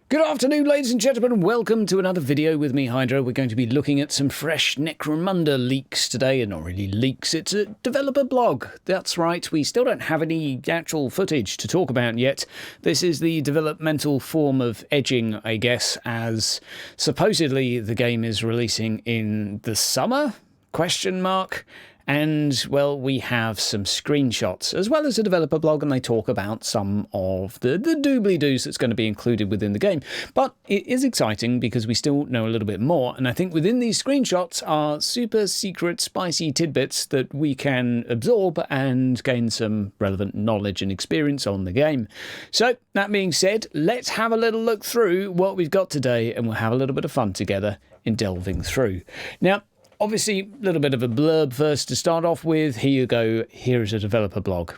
Good afternoon, ladies and gentlemen, and welcome to another video with me, Hydra. We're going to be looking at some fresh Necromunda leaks today, and not really leaks, it's a developer blog. That's right, we still don't have any actual footage to talk about yet. This is the developmental form of edging, I guess, as supposedly the game is releasing in the summer? Question mark. And, well, we have some screenshots, as well as a developer blog, and they talk about some of the doobly-doos that's going to be included within the game. But it is exciting because we still know a little bit more, and I think within these screenshots are super secret spicy tidbits that we can absorb and gain some relevant knowledge and experience on the game. So, that being said, let's have a little look through what we've got today, and we'll have a little bit of fun together in delving through. Now, obviously, a little bit of a blurb first to start off with. Here you go. Here is a developer blog.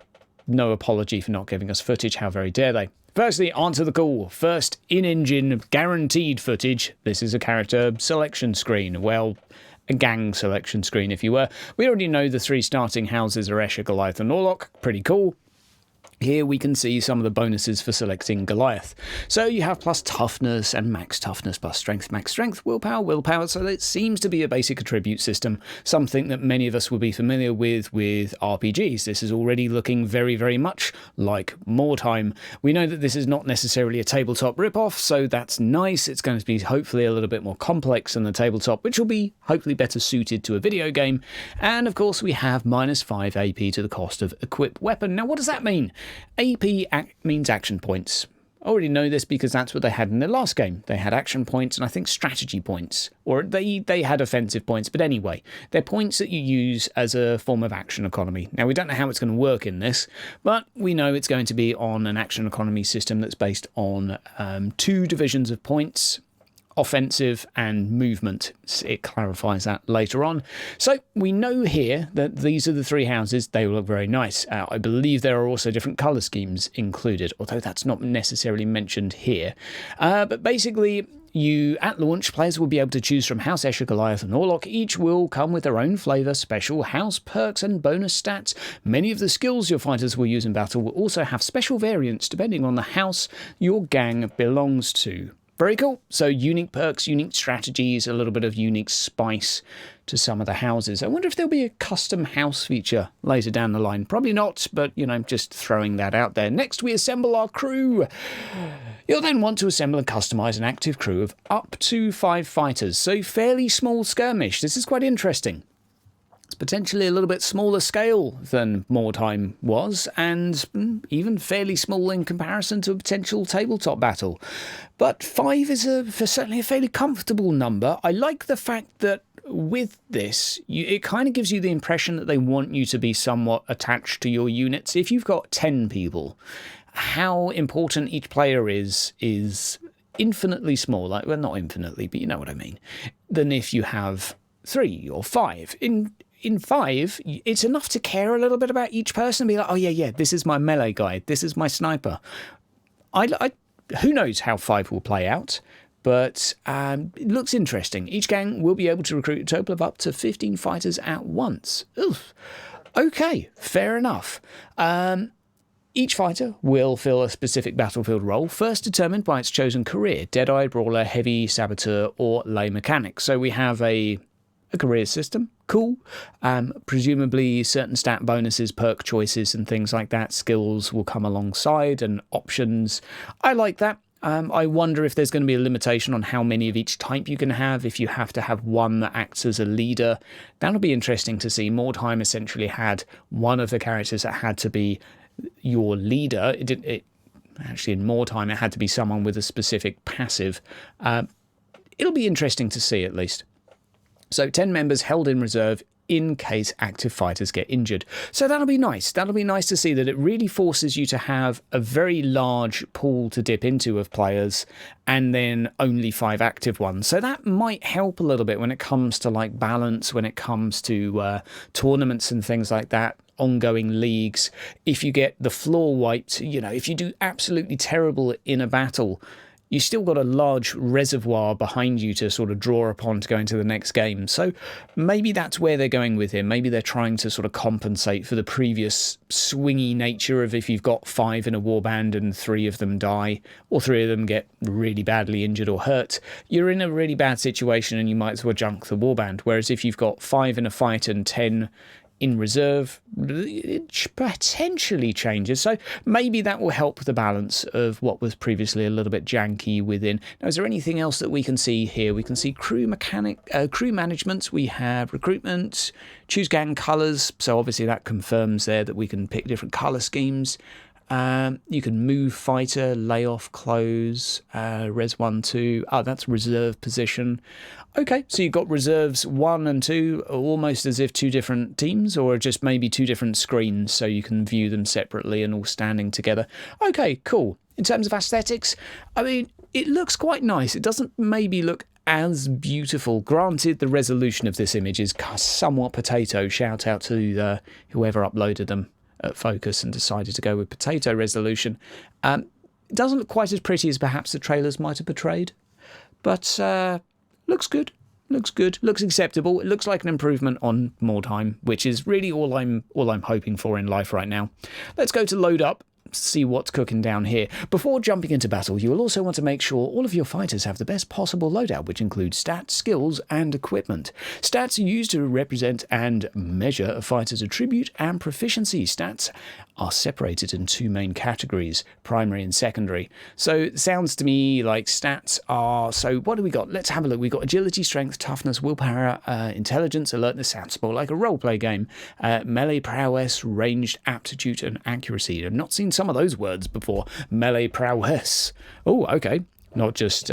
No apology for not giving us footage. How very dare they? Firstly, answer the call. First, in-engine guaranteed footage. This is a character selection screen. Well, a gang selection screen, if you were. We already know the three starting houses are Escher, Goliath and Orlok. Pretty cool. Here we can see some of the bonuses for selecting Goliath. So you have plus toughness and max toughness, plus strength, max strength, willpower. So it seems to be a basic attribute system, something that many of us will be familiar with RPGs. This is already looking very, very much like Mordheim. We know that this is not necessarily a tabletop ripoff, so that's nice. It's going to be hopefully a little bit more complex than the tabletop, which will be hopefully better suited to a video game. And of course we have minus 5 AP to the cost of equip weapon. Now what does that mean? AP means action points. I already know this because that's what they had in their last game. They had action points and I think strategy points. Or they had offensive points. But anyway, they're points that you use as a form of action economy. Now, we don't know how it's going to work in this, but we know it's going to be on an action economy system that's based on 2 divisions of points. Offensive and movement. It clarifies that later on. So we know here that these are the 3 houses. They will look very nice. I believe there are also different colour schemes included, although that's not necessarily mentioned here. But basically, at launch, players will be able to choose from House Escher, Goliath and Orlok. Each will come with their own flavour, special house perks and bonus stats. Many of the skills your fighters will use in battle will also have special variants depending on the house your gang belongs to. Very cool. So unique perks, unique strategies, a little bit of unique spice to some of the houses. I wonder if there'll be a custom house feature later down the line. Probably not, but, you know, just throwing that out there. Next, we assemble our crew. You'll then want to assemble and customise an active crew of up to 5 fighters. So fairly small skirmish. This is quite interesting. It's potentially a little bit smaller scale than Mordheim was, and even fairly small in comparison to a potential tabletop battle. But 5 is certainly a fairly comfortable number. I like the fact that with this, it kind of gives you the impression that they want you to be somewhat attached to your units. If you've got 10 people, how important each player is infinitely smaller, well, not infinitely, but you know what I mean, than if you have 3 or 5. In 5, it's enough to care a little bit about each person and be like, oh yeah, this is my melee guy, this is my sniper. Who knows how 5 will play out, but it looks interesting. Each gang will be able to recruit a total of up to 15 fighters at once. Oof. Okay, fair enough. Each fighter will fill a specific battlefield role, first determined by its chosen career: Deadeye, Brawler, Heavy, Saboteur, or Lay Mechanic. So we have a career system. Cool. Presumably certain stat bonuses, perk choices and things like that, skills will come alongside and options. I like that. I wonder if there's going to be a limitation on how many of each type you can have, if you have to have one that acts as a leader. That'll be interesting to see. Mordheim essentially had one of the characters that had to be your leader. Actually, in Mordheim, it had to be someone with a specific passive. It'll be interesting to see, at least. So 10 members held in reserve in case active fighters get injured. So that'll be nice. That'll be nice to see that it really forces you to have a very large pool to dip into of players and then only 5 active ones. So that might help a little bit when it comes to like balance, when it comes to tournaments and things like that, ongoing leagues. If you get the floor wiped, you know, if you do absolutely terrible in a battle, you still got a large reservoir behind you to sort of draw upon to go into the next game. So maybe that's where they're going with him. Maybe they're trying to sort of compensate for the previous swingy nature of if you've got 5 in a warband and 3 of them die, or 3 of them get really badly injured or hurt, you're in a really bad situation and you might as well junk the warband. Whereas if you've got 5 in a fight and 10 in reserve, it potentially changes. So maybe that will help the balance of what was previously a little bit janky within. Now, is there anything else that we can see here? We can see crew management. We have recruitment, choose gang colours. So obviously that confirms there that we can pick different colour schemes. You can move fighter, lay off, close, res 1, 2. Oh, that's reserve position. Okay, so you've got reserves 1 and 2, almost as if 2 different teams, or just maybe 2 different screens, so you can view them separately and all standing together. Okay, cool. In terms of aesthetics, I mean, it looks quite nice. It doesn't maybe look as beautiful. Granted, the resolution of this image is somewhat potato. Shout out to whoever uploaded them at Focus and decided to go with potato resolution. It doesn't look quite as pretty as perhaps the trailers might have portrayed, but looks good. Looks good. Looks acceptable. It looks like an improvement on Mordheim, which is really all I'm hoping for in life right now. Let's go to load up. See what's cooking down here. Before jumping into battle, you will also want to make sure all of your fighters have the best possible loadout, which includes stats, skills, and equipment. Stats are used to represent and measure a fighter's attribute and proficiency. Stats are separated in 2 main categories, primary and secondary. So it sounds to me like stats are... So what do we got? Let's have a look. We've got agility, strength, toughness, willpower, intelligence, alertness. Sounds more like a roleplay game. Melee prowess, ranged aptitude, and accuracy. I've not seen some of those words before. Melee prowess. Oh, okay. Not just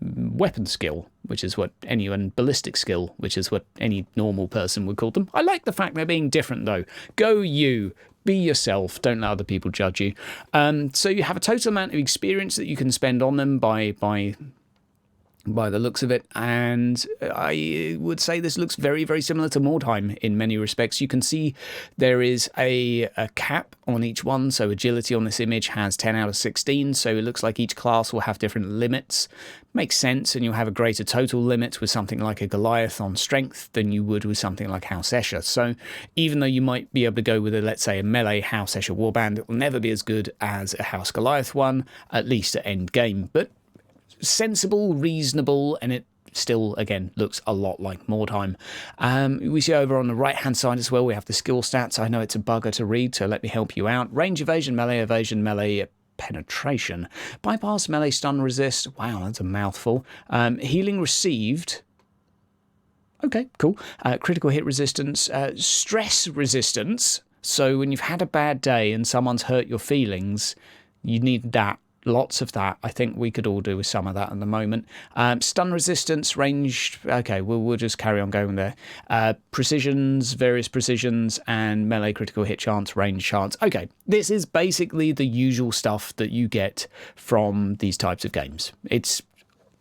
weapon skill, which is what anyone, ballistic skill, which is what any normal person would call them. I like the fact they're being different, though. Go you. Be yourself. Don't let other people judge you. So you have a total amount of experience that you can spend on them by the looks of it, and I would say this looks very, very similar to Mordheim in many respects. You can see there is a cap on each one, so agility on this image has 10 out of 16, so it looks like each class will have different limits. Makes sense, and you'll have a greater total limit with something like a Goliath on strength than you would with something like House Escher. So even though you might be able to go with, let's say, a melee House Escher warband, it will never be as good as a House Goliath one, at least at end game. But sensible, reasonable, and it still, again, looks a lot like Mordheim. We see over on the right-hand side as well, we have the skill stats. I know it's a bugger to read, so let me help you out. Range evasion, melee penetration. Bypass, melee stun resist. Wow, that's a mouthful. Healing received. Okay, cool. Critical hit resistance. Stress resistance. So when you've had a bad day and someone's hurt your feelings, you need that. Lots of that. I think we could all do with some of that at the moment. Stun resistance, range. Okay, we'll just carry on going there. Precisions, various precisions, and melee critical hit chance, range chance. Okay, this is basically the usual stuff that you get from these types of games. It's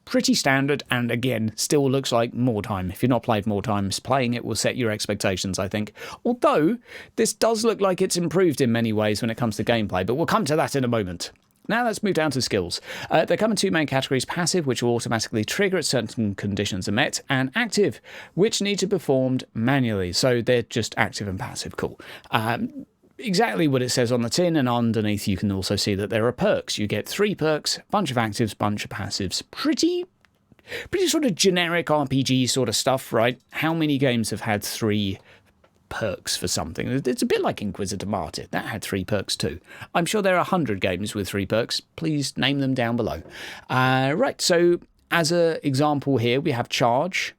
pretty standard, and again, still looks like Mordheim. If you've not played Mordheim, playing it will set your expectations, I think. Although, this does look like it's improved in many ways when it comes to gameplay, but we'll come to that in a moment. Now let's move down to skills. They come in 2 main categories: passive, which will automatically trigger if certain conditions are met, and active, which need to be performed manually. So they're just active and passive. Cool. Exactly what it says on the tin, and underneath you can also see that there are perks. You get 3 perks, bunch of actives, bunch of passives. Pretty sort of generic RPG sort of stuff, right? How many games have had 3 perks for something? It's a bit like Inquisitor Martyr. That had 3 perks too. I'm sure there are 100 games with 3 perks. Please name them down below. Right, so as an example here, we have Charge.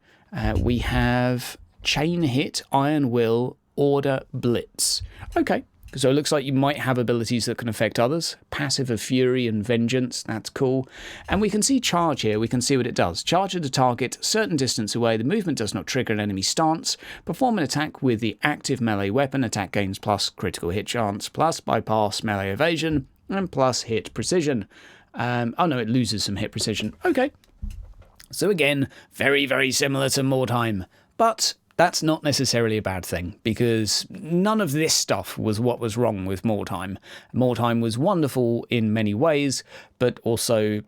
We have Chain Hit, Iron Will, Order, Blitz. Okay, so it looks like you might have abilities that can affect others. Passive of Fury and Vengeance, that's cool. And we can see Charge here, we can see what it does. Charge at a target, certain distance away, the movement does not trigger an enemy stance. Perform an attack with the active melee weapon, attack gains plus critical hit chance, plus bypass melee evasion, and plus hit precision. Oh no, it loses some hit precision. Okay. So again, very, very similar to Mordheim, but That's not necessarily a bad thing, because none of this stuff was what was wrong with More Time. More Time was wonderful in many ways, but also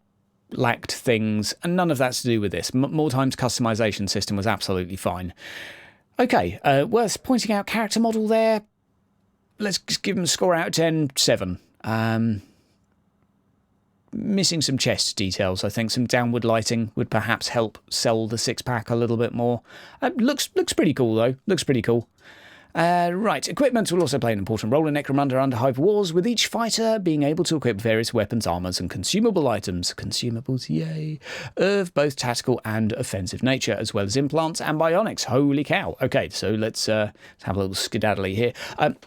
lacked things, and none of that's to do with this. More Time's customization system was absolutely fine. Okay, worth pointing out, character model there. Let's just give him a score out of 10, 7. Missing some chest details. I think some downward lighting would perhaps help sell the 6-pack a little bit more. Looks pretty cool, though. Looks pretty cool. Right, equipment will also play an important role in Necromunda Underhive Wars, with each fighter being able to equip various weapons, armours and consumable items, consumables, yay, of both tactical and offensive nature, as well as implants and bionics. Holy cow. Okay, so let's have a little skedaddly here.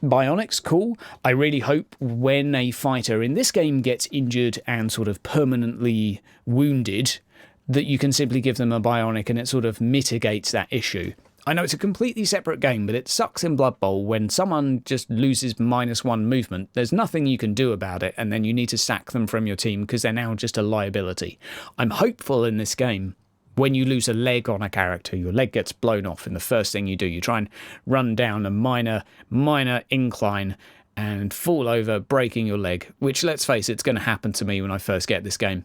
Bionics, cool. I really hope when a fighter in this game gets injured and sort of permanently wounded, that you can simply give them a bionic and it sort of mitigates that issue. I know it's a completely separate game, but it sucks in Blood Bowl when someone just loses -1 movement. There's nothing you can do about it, and then you need to sack them from your team because they're now just a liability. I'm hopeful in this game, when you lose a leg on a character, your leg gets blown off, and the first thing you do, you try and run down a minor incline and fall over, breaking your leg, which, let's face it, it's going to happen to me when I first get this game.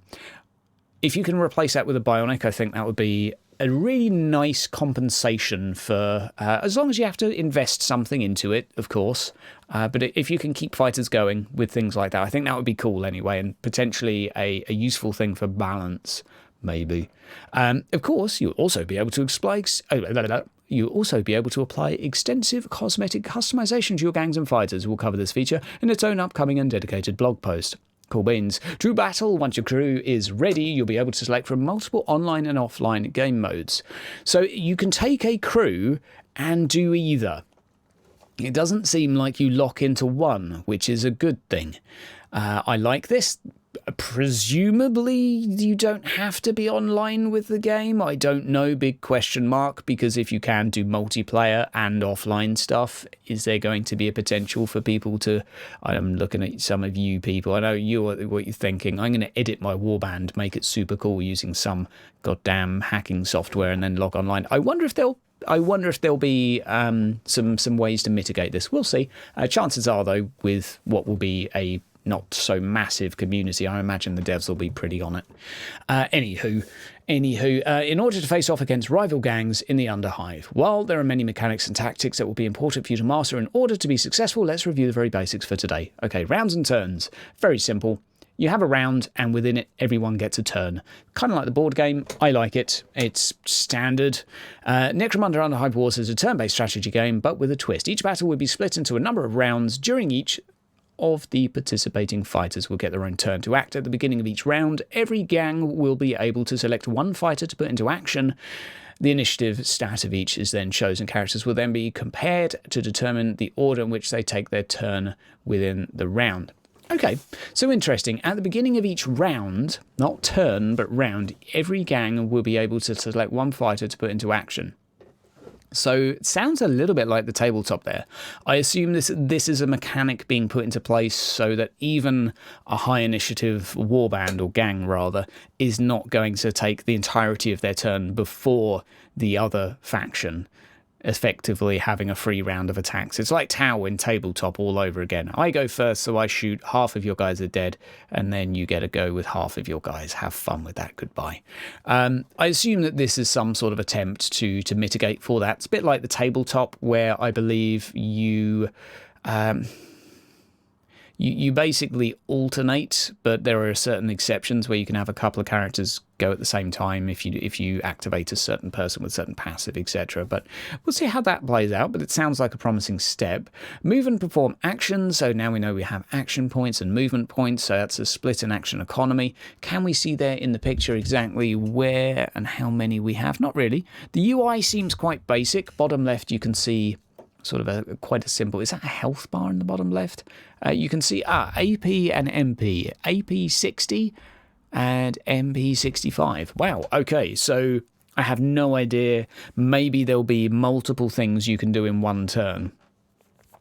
If you can replace that with a bionic, I think that would be a really nice compensation for, as long as you have to invest something into it, of course. But if you can keep fighters going with things like that, I think that would be cool anyway, and potentially a useful thing for balance, maybe. Of course, you'll also be able to apply extensive cosmetic customization to your gangs and fighters. We'll cover this feature in its own upcoming and dedicated blog post. Cool beans. True Battle, once your crew is ready, you'll be able to select from multiple online and offline game modes. So you can take a crew and do either. It doesn't seem like you lock into one, which is a good thing. I like this. Presumably, you don't have to be online with the game. I don't know, big question mark, because if you can do multiplayer and offline stuff, is there going to be a potential for people to... I'm looking at some of you people. I know what you're thinking. I'm going to edit my warband, make it super cool using some goddamn hacking software and then log online. I wonder if there'll be some ways to mitigate this. We'll see. Chances are, though, with what will be a not so massive community, I imagine the devs will be pretty on it. Anywho, in order to face off against rival gangs in the Underhive, while there are many mechanics and tactics that will be important for you to master in order to be successful, let's review the very basics for today. Okay, rounds and turns. Very simple. You have a round, and within it, everyone gets a turn. Kind of like the board game. I like it. It's standard. Necromunda Underhive Wars is a turn-based strategy game, but with a twist. Each battle will be split into a number of rounds. During each of the participating fighters will get their own turn to act. At the beginning of each round, every gang will be able to select one fighter to put into action. The initiative stat of each is then chosen. Characters will then be compared to determine the order in which they take their turn within the round. Okay, so interesting. At the beginning of each round, not turn, but round, every gang will be able to select one fighter to put into action. So it sounds a little bit like the tabletop there. I assume this is a mechanic being put into place so that even a high initiative warband, or gang rather, is not going to take the entirety of their turn before the other faction, effectively having a free round of attacks. It's like Tau in tabletop all over again. I go first, so I shoot, half of your guys are dead, and then you get a go with half of your guys. Have fun with that. Goodbye. I assume that this is some sort of attempt to mitigate for that. It's a bit like the tabletop, where I believe you basically alternate, but there are certain exceptions where you can have a couple of characters go at the same time if you activate a certain person with certain passive, etc. But we'll see how that plays out, but it sounds like a promising step. Move and perform actions, so now we know we have action points and movement points, so that's a split and action economy. Can we see there in the picture exactly where and how many we have? Not really. The UI seems quite basic. Bottom left you can see sort of quite a simple... Is that a health bar in the bottom left? You can see AP and MP. AP 60 and MP 65. Wow, okay, so I have no idea. Maybe there'll be multiple things you can do in one turn.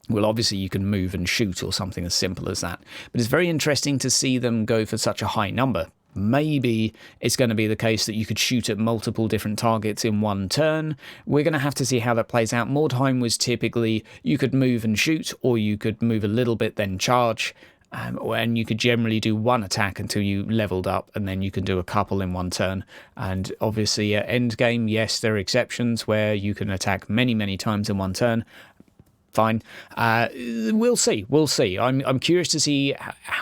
Well, obviously you can move and shoot or something as simple as that. But it's very interesting to see them go for such a high number. Maybe it's going to be the case that you could shoot at multiple different targets in one turn. We're going to have to see how that plays out. Mordheim was typically you could move and shoot, or you could move a little bit then charge. And you could generally do one attack until you leveled up, and then you can do a couple in one turn. And obviously at endgame, yes, there are exceptions where you can attack many times in one turn. Fine. We'll see. I'm curious to see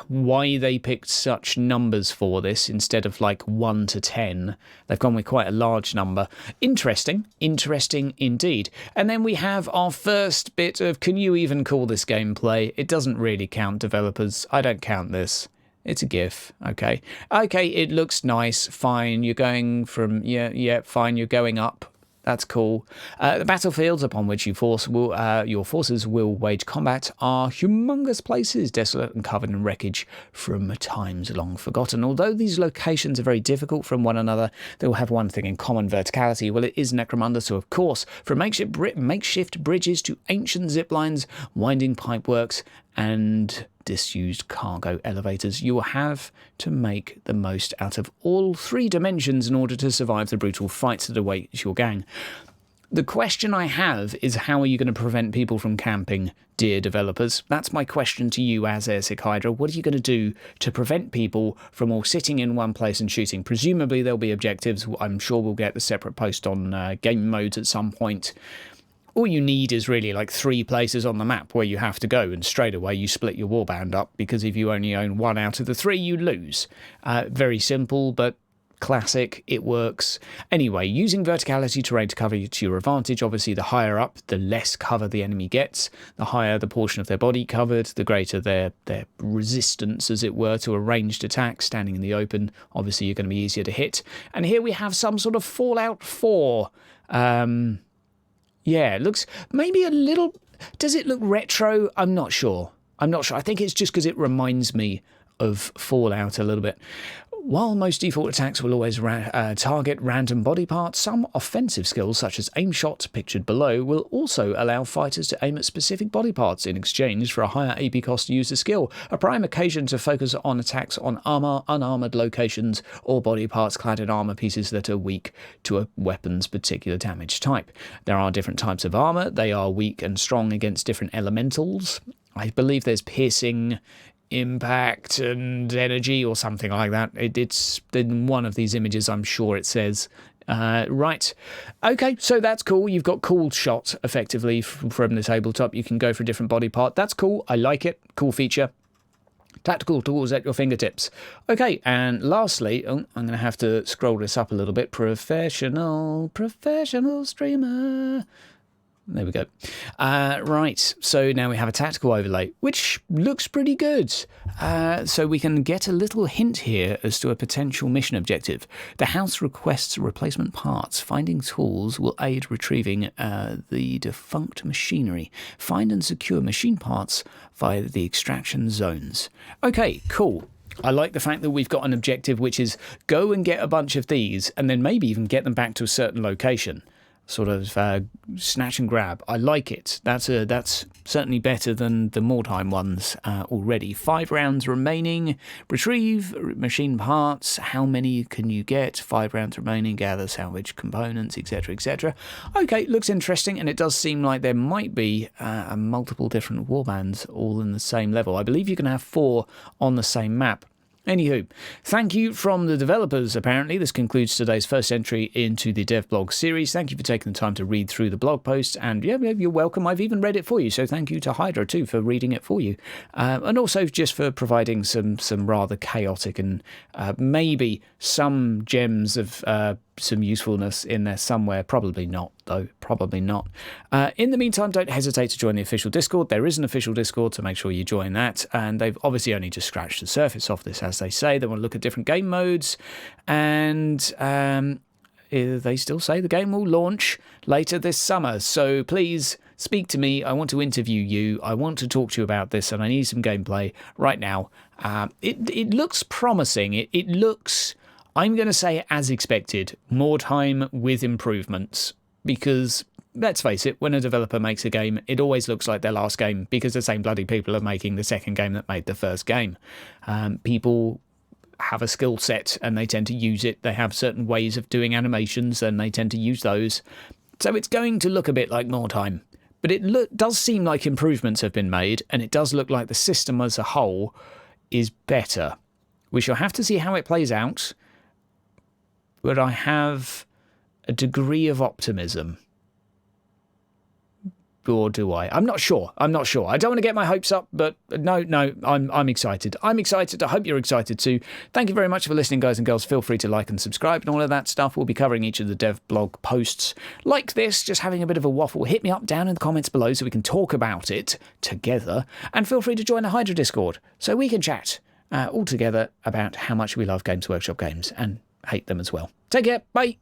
why they picked such numbers for this instead of like 1 to 10. They've gone with quite a large number. Interesting indeed. And then we have our first bit of, can you even call this gameplay? It doesn't really count, developers. I don't count this. It's a GIF, okay. Okay, it looks nice, fine. You're going from, yeah, fine, you're going up. That's cool. The battlefields upon which your forces will wage combat are humongous places, desolate and covered in wreckage from times long forgotten. Although these locations are very difficult from one another, they will have one thing in common: verticality. Well, it is Necromunda, so of course, from makeshift bridges to ancient zip lines, winding pipeworks, and disused cargo elevators, you will have to make the most out of all 3 dimensions in order to survive the brutal fights that await your gang. The question I have is, how are you going to prevent people from camping, dear developers? That's my question to you as Airsick Hydra. What are you going to do to prevent people from all sitting in one place and shooting? Presumably there'll be objectives. I'm sure we'll get the separate post on game modes at some point. All you need is really like 3 places on the map where you have to go, and straight away you split your warband up, because if you only own 1 out of the 3, you lose. Very simple, but classic. It works. Anyway, using verticality terrain to cover to your advantage. Obviously, the higher up, the less cover the enemy gets. The higher the portion of their body covered, the greater their resistance, as it were, to a ranged attack. Standing in the open, obviously you're going to be easier to hit. And here we have some sort of Fallout 4... yeah, it looks maybe a little... Does it look retro? I'm not sure. I think it's just because it reminds me of Fallout a little bit. While most default attacks will always target random body parts, some offensive skills, such as aim shot, pictured below, will also allow fighters to aim at specific body parts in exchange for a higher AP cost to use the skill, a prime occasion to focus on attacks on armor, unarmored locations, or body parts clad in armor pieces that are weak to a weapon's particular damage type. There are different types of armor. They are weak and strong against different elementals. I believe there's piercing, impact, and energy, or something like that. It's in one of these images, I'm sure it says. Right. Okay, so that's cool. You've got cool shot, effectively, from the tabletop. You can go for a different body part. That's cool. I like it. Cool feature. Tactical tools at your fingertips. Okay, and lastly, I'm going to have to scroll this up a little bit. Professional streamer. There we go. Right, so now we have a tactical overlay, which looks pretty good. So we can get a little hint here as to a potential mission objective. The house requests replacement parts. Finding tools will aid retrieving the defunct machinery. Find and secure machine parts via the extraction zones. Okay, cool. I like the fact that we've got an objective, which is go and get a bunch of these, and then maybe even get them back to a certain location. Sort of snatch and grab. I like it. That's certainly better than the Mordheim ones already. 5 rounds remaining. Retrieve machine parts. How many can you get? 5 rounds remaining. Gather salvage components, etc., etc. Okay, looks interesting, and it does seem like there might be multiple different warbands all in the same level. I believe you can have 4 on the same map. Anywho, thank you from the developers, apparently. This concludes today's first entry into the devblog series. Thank you for taking the time to read through the blog post, and yeah, you're welcome. I've even read it for you, so thank you to Hydra too for reading it for you. And also just for providing some rather chaotic and maybe some gems of some usefulness in there somewhere. Probably not, though. Probably not. In the meantime, don't hesitate to join the official Discord. There is an official Discord, so make sure you join that. And they've obviously only just scratched the surface of this, as they say. They want to look at different game modes. And they still say the game will launch later this summer. So please speak to me. I want to interview you. I want to talk to you about this, and I need some gameplay right now. It looks promising. It looks... I'm going to say, as expected, Mordheim with improvements, because, let's face it, when a developer makes a game, it always looks like their last game, because the same bloody people are making the second game that made the first game. People have a skill set and they tend to use it. They have certain ways of doing animations and they tend to use those. So it's going to look a bit like more time. But it does seem like improvements have been made, and it does look like the system as a whole is better. We shall have to see how it plays out, but I have a degree of optimism. Or do I? I'm not sure. I don't want to get my hopes up, but no, I'm excited. I'm excited. I hope you're excited too. Thank you very much for listening, guys and girls. Feel free to like and subscribe and all of that stuff. We'll be covering each of the dev blog posts like this, just having a bit of a waffle. Hit me up down in the comments below so we can talk about it together. And feel free to join the Hydra Discord so we can chat all together about how much we love Games Workshop games and hate them as well. Take care. Bye.